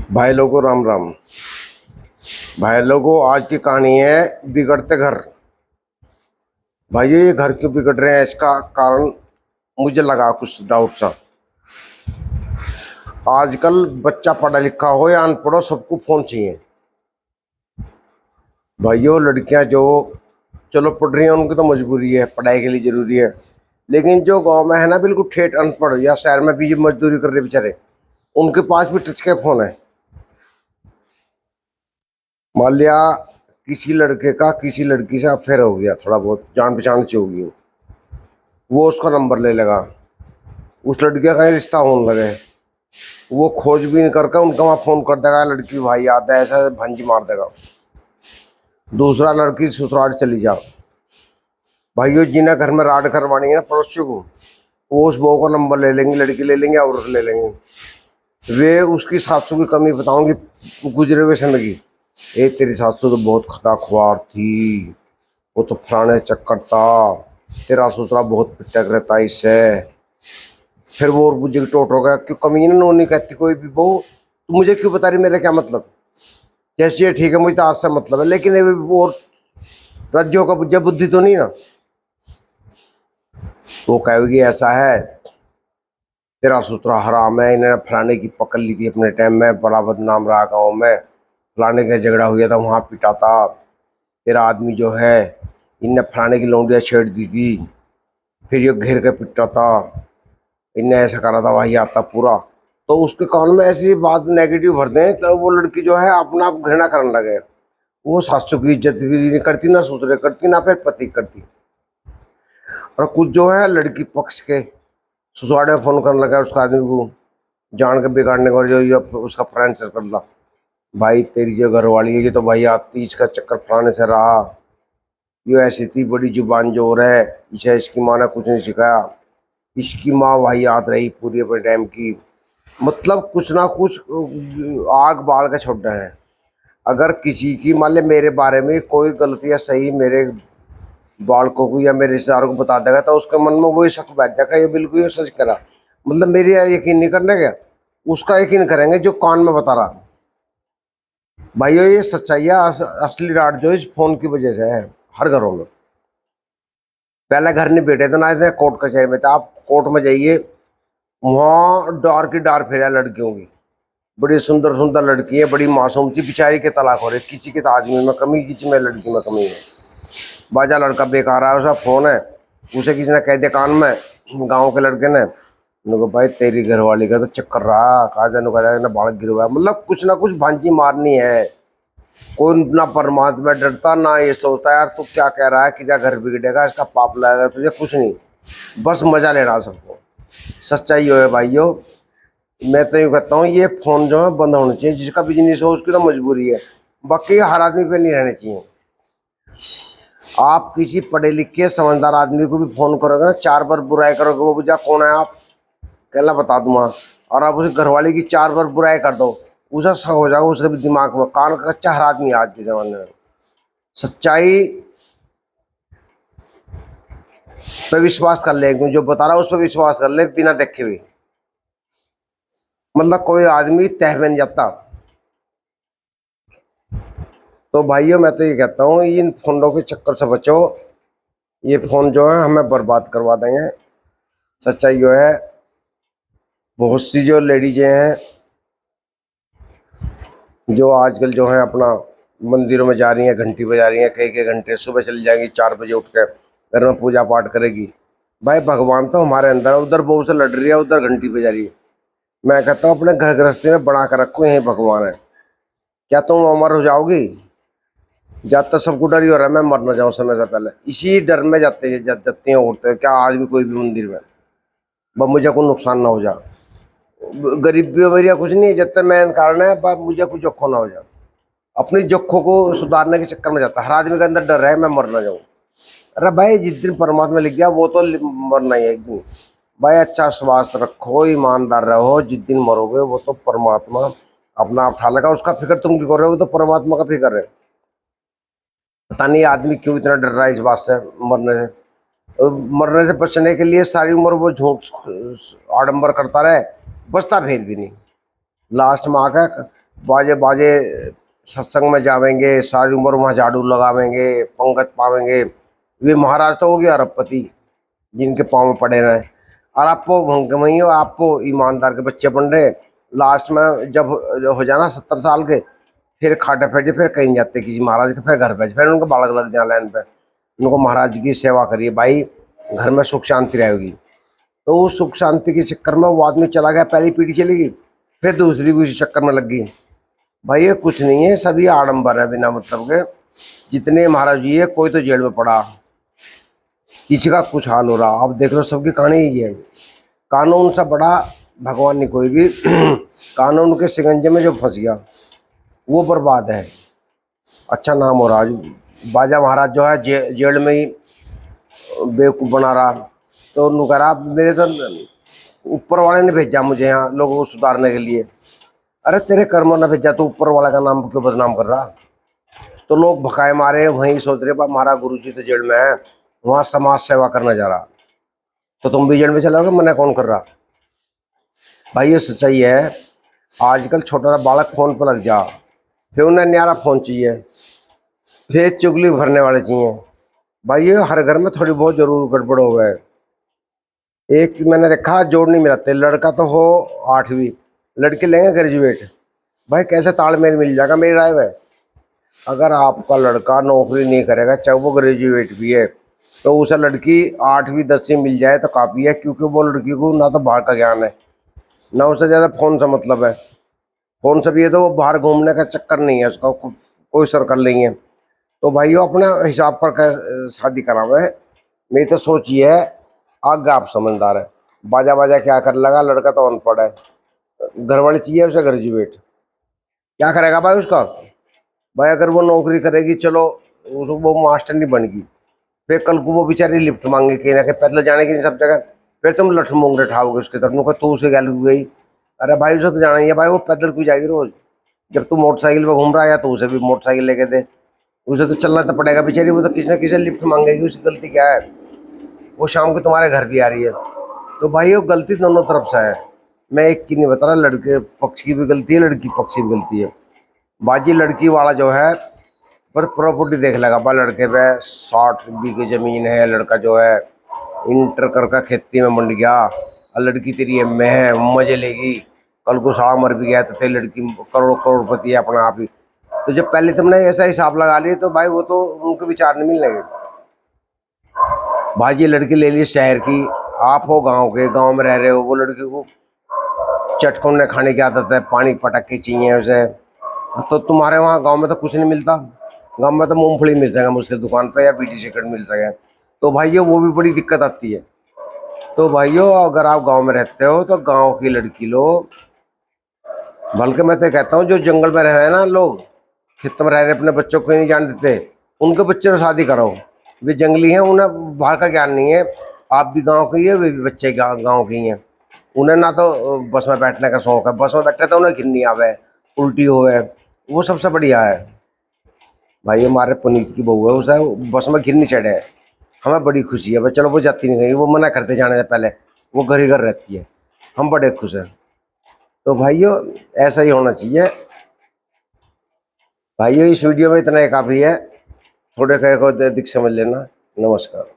भाई लोगों राम राम। भाई लोगों आज की कहानी है बिगड़ते घर। भाई ये घर क्यों बिगड़ रहे हैं इसका कारण मुझे लगा कुछ डाउट सा। आजकल बच्चा पढ़ा लिखा हो या अनपढ़ हो सबको फोन चाहिए। भाइयों लड़कियां जो चलो पढ़ रही हैं उनकी तो मजबूरी है, पढ़ाई के लिए जरूरी है। लेकिन जो गांव में है ना बिल्कुल ठेठ अनपढ़ या शहर में भी जो मजदूरी कर रहे बेचारे, उनके पास भी टच के फोन है। मान लिया किसी लड़के का किसी लड़की से अफेयर हो गया, थोड़ा बहुत जान पहचान से होगी, वो उसका नंबर ले लेगा, उस लड़के का ही रिश्ता होने लगे, वो खोजबीन करके उनका वहाँ फोन कर देगा, लड़की भाई आता है ऐसा भंजी मार देगा। दूसरा लड़की ससुराल चली जा। भाइयों जिन्हें घर में राड करवानी है ना पड़ोसियों को, वो उस बहू का नंबर ले लेंगे, लड़की ले लेंगे और ले लेंगे। वे उसकी सासू की कमी बताऊंगी गुजरे हुए समय की। एक तेरी सासू तो बहुत खटाखवार थी, वो तो फलाने चक्कर था, तेरा ससुरा बहुत पिटक रहता इससे। फिर वो और मुझे टोट हो गया क्यों कमी ना नहीं कहती कोई भी बहू, तू मुझे क्यों बता रही, मेरा क्या मतलब। जैसे ये ठीक है मुझे तो आज से मतलब है, लेकिन ये वो राज्यों का बुझे बुद्धि तो नहीं ना। वो कहेगी ऐसा है, तेरा ससुरा हराम है, इन्होंने फलाने की पकड़ ली थी अपने टाइम में, बड़ा बदनाम रहा गाँव में, फलाने का झगड़ा हुआ था वहाँ पिटा था, तेरा आदमी जो है इनने फलाने की लौंडिया छेड़ दी थी, फिर ये घेर के पिटा था, इनने ऐसा करा था, वही आता पूरा। तो उसके कान में ऐसी बात नेगेटिव भर दें तो वो लड़की जो है अपना आप घृणा करने लगे। वो सासू की इज्जत भी नहीं करती, ना ससुरे करती, ना फिर पति करती। और कुछ जो है लड़की पक्ष के ससुराल में फोन करने लगा उसका आदमी को, जान के बिगाड़ने को, जो ये उसका फ्रेंड सर्कल था। भाई तेरी जो घरवाली है ये तो भाई आती, इसका चक्कर फलाने से रहा, ये ऐसी थी बड़ी जुबान जोर है, इसे इसकी माँ ने कुछ नहीं सिखाया, इसकी माँ वही याद रही पूरी अपने टाइम की। मतलब कुछ ना कुछ आग बाल के छोड़ रहे हैं। अगर किसी की मान ले मेरे बारे में कोई गलती या सही मेरे बालकों को या मेरे रिश्तेदारों को बता देगा तो उसके मन में वही शक बैठ जाएगा, ये बिल्कुल ये सच करा। मतलब मेरी यकीन नहीं करने का, उसका यकीन करेंगे जो कान में बता रहा। भाइयों ये सच्चाई है, असली डांट जो इस फोन की वजह से है हर घरों में। पहले घर नहीं बैठे थे ना, इतने कोर्ट कचहरी में थे, आप कोर्ट में जाइए वहाँ डार की डार फेरा लड़कियों की, बड़ी सुंदर सुंदर लड़की है, बड़ी मासूम थी बेचारी के तलाक हो रहे, किसी के तो आदमी में कमी, किसी में लड़की में कमी है। बाजा लड़का बेकार है, उसका फोन है, उसे किसी ने कह दिया कान में, गाँव के लड़के ने, उनको भाई तेरी घरवाली का तो चक्कर रहा, कहा जाने का ना बालक गिर हुआ। मतलब कुछ ना कुछ भांजी मारनी है। कोई ना परमात्मा डरता ना ये सोचता यार तू क्या कह रहा है कि क्या घर बिगड़ेगा, इसका पाप लगेगा तुझे, कुछ नहीं, बस मजा लेना सबको। सच्चाई हो है भाइयों। मैं तो यूँ कहता हूँ ये फोन जो है बंद होना चाहिए, जिसका बिजनेस हो उसकी तो मजबूरी है, बाकी हर आदमी पे नहीं रहने चाहिए। आप किसी पढ़े लिखे समझदार आदमी को भी फोन करोगे ना, चार बार बुराई करोगे, वो बुझा कौन है आप कहना बता दूंगा, और आप उसे घरवाली की चार बार बुराई कर दो, उसे शक हो जाएगा उसके भी दिमाग में, कान का कच्चा हर आदमी आज के जमाने में। सच्चाई पे विश्वास कर ले, जो बता रहा है उस पर विश्वास कर ले बिना देखे भी। मतलब कोई आदमी तह बन जाता। तो भाइयों मैं तो ये कहता हूँ इन फोनों के चक्कर से बचो, ये फोन जो है हमें बर्बाद करवा देंगे। सच्चाई जो है बहुत सी जो लेडीजें हैं जो आजकल जो है अपना मंदिरों में जा रही हैं, घंटी बजा रही हैं, कई कई घंटे, सुबह चली जाएंगी 4 बजे उठ के घर में पूजा पाठ करेगी। भाई भगवान तो हमारे अंदर है, उधर बहू से लड़ रही है, उधर घंटी बजा रही है। मैं कहता हूँ अपने घर गृहस्थी में बना कर रखो यही भगवान है। क्या तुम अमर हो जाओगी? जब तक सबको डर ही हो रहा है मैं मर न जाऊँ समय से पहले, इसी डर में जाते हैं उठते हैं क्या आदमी कोई भी मंदिर में, बस मुझे कोई नुकसान ना हो जा, गरीबी मेरी कुछ नहीं है, जब तक मैं कारण है बस मुझे कुछ जोखो ना हो जाए। अपनी जोखों को सुधारने के चक्कर में जाता है, हर आदमी के अंदर डर है मैं मर ना जाऊँ। अरे भाई जिस दिन परमात्मा लिख गया वो तो मरना ही है एक दिन। भाई अच्छा स्वास्थ्य रखो, ईमानदार रहो, जिस दिन मरोगे वो तो परमात्मा अपना आप उठा लेगा, उसका फिक्र तुम क्यों कर रहे हो, वो तो परमात्मा का फिक्र है। पता नहीं आदमी क्यों इतना डर रहा है इस बात से, मरने से, मरने से बचने के लिए सारी उम्र वो झूठ आडंबर करता रहे, बचता फिर भी नहीं, लास्ट में आकर बाजे बाजे सत्संग में जावेंगे, सारी उम्र वहाँ झाड़ू लगावेंगे, पंगत पावेंगे। वे महाराज तो हो गया अरबपति, जिनके पाँव में पड़े रहे। और आपको वहीं हो, आपको ईमानदार के बच्चे बन रहे। लास्ट में जब हो जाना 70 साल के, फिर खाटे फेटे फिर कहीं जाते किसी महाराज के, फिर घर पे फिर उनको बालक लग जाए लाइन पे। उनको महाराज जी की सेवा करिए भाई, घर में सुख शांति रहेगी। तो उस सुख शांति के चक्कर में वो आदमी चला गया, पहली पीढ़ी चली गई, फिर दूसरी भी उसी चक्कर में लग गई। भाई ये कुछ नहीं है, सभी आडंबर है बिना मतलब के। जितने महाराज जी है, कोई तो जेल में पड़ा, किसी का कुछ हाल हो रहा। आप देख लो, सबकी कहानी यही है। कानून से बड़ा भगवान नहीं कोई भी। कानून के शिकंजे में जो फंस गया वो बर्बाद है। अच्छा नाम हो रहा आज बाजा महाराज जो है जेल में ही बेवकूफ़ बना रहा। तो उन्होंने कह रहा मेरे तो ऊपर वाले ने भेजा मुझे यहाँ लोगों को सुधारने के लिए। अरे तेरे कर्मों ने भेजा, तो ऊपर वाला का नाम क्यों बदनाम कर रहा। तो लोग भकाए मारे वहीं सोच रहे हमारा गुरु जी तो जेल में है, वहाँ समाज सेवा करने जा रहा। तो तुम भी जेल में चलोगे, मना कौन कर रहा। भाई ये सच्चाई है। आजकल छोटा सा बालक फ़ोन पर लग जा, फिर उन्हें न्यारा फ़ोन चाहिए, फिर चुगली भरने वाले चाहिए। भाई ये हर घर में थोड़ी बहुत जरूर गड़बड़ हो गए। एक मैंने देखा जोड़ नहीं मिलाते, लड़का तो हो 8वीं, लड़के लेंगे ग्रेजुएट। भाई कैसे तालमेल मिल जाएगा मेरी राय में। अगर आपका लड़का नौकरी नहीं करेगा, चाहे वो ग्रेजुएट भी है, तो उसे लड़की 8वीं 10वीं मिल जाए तो काफ़ी है। क्योंकि वो लड़की को ना तो बाहर का ज्ञान है, ना उसे ज़्यादा फ़ोन से मतलब है। फ़ोन से भी है तो वो बाहर घूमने का चक्कर नहीं है उसका, कोई सर्कल नहीं है। तो भाइयों अपना हिसाब कर शादी करावे। मेरी तो सोच ये है, आगे आप समझदार है। बाजा बाजा क्या कर लगा, लड़का तो अनपढ़ है, घर वाली चाहिए उसे ग्रेजुएट। क्या करेगा भाई उसका। भाई अगर वो नौकरी करेगी, चलो वो मास्टर नहीं बन गई, फिर कल को वो बेचारी लिफ्ट मांगे कहीं ना कहीं, पैदल जाने की नहीं सब जगह, फिर तुम लठ मोंगरे ठाओगे उसकी तरफ, नुका तू उसे गैल गई। अरे भाई उसे तो जाना ही है भाई, वो पैदल क्यों जाएगी रोज। जब तू मोटरसाइकिल पर घूम रहा है, या तो उसे भी मोटरसाइकिल लेके दे, उसे तो चलना तो पड़ेगा बेचारी, वो तो किसी न किसी लिफ्ट मांगेगी, उसकी गलती क्या है। वो शाम को तुम्हारे घर भी आ रही है। तो भाई वो गलती दोनों तरफ से है। मैं एक की नहीं बता रहा, लड़के पक्ष की भी गलती है, लड़की पक्ष की भी गलती है। बाजी लड़की वाला जो है पर प्रॉपर्टी देख लेगा भाई, लड़के पे 60 बीघे ज़मीन है, लड़का जो है इंटर करके खेती में मंड गया, और लड़की तेरी एम में है, मजे लेगी। कल को साला मर भी गया तो तेरी लड़की करोड़पति है अपना आप ही। तो जब पहले तुमने ऐसा हिसाब लगा लिए, तो भाई वो तो उनके विचार नहीं मिलने लगे। भाई ये लड़की ले ली शहर की, आप हो गांव के, गांव में रह रहे हो, वो लड़की को चटकोने खाने की आदत है, पानी पटक के चाहिए उसे। तो तुम्हारे वहाँ गांव में तो कुछ नहीं मिलता, गांव में तो मूंगफली मिल जाएगा मुश्किल दुकान पे, या बीड़ी सिगरेट मिल सके। तो भाइयों वो भी बड़ी दिक्कत आती है। तो भाइयों अगर आप गांव में रहते हो तो गांव की लड़की लो। बल्कि मैं तो कहता हूँ जो जंगल में रहे हैं ना लोग, खेत में रह रहे, अपने बच्चों को ही नहीं जान देते, उनके बच्चे से शादी करो। वे जंगली हैं, उन्हें बाहर का ज्ञान नहीं है। आप भी गांव के ही है, वे भी बच्चे गांव के ही हैं। उन्हें ना तो बस में बैठने का शौक है, बस में बैठे तो उन्हें घिरनी आवे, उल्टी होवे, वो सबसे बढ़िया है। भाई हमारे पुनीत की बहू है, उसे बस में घिरनी चढ़े है, हमें बड़ी खुशी है। भाई चलो वो जाती नहीं गई, वो मना करते जाने से पहले, वो घर ही घर रहती है, हम बड़े खुश हैं। तो भाइयों ऐसा ही होना चाहिए। भाइयों इस वीडियो में इतना ही काफ़ी है, थोड़े कहे को दिख समझ लेना। नमस्कार।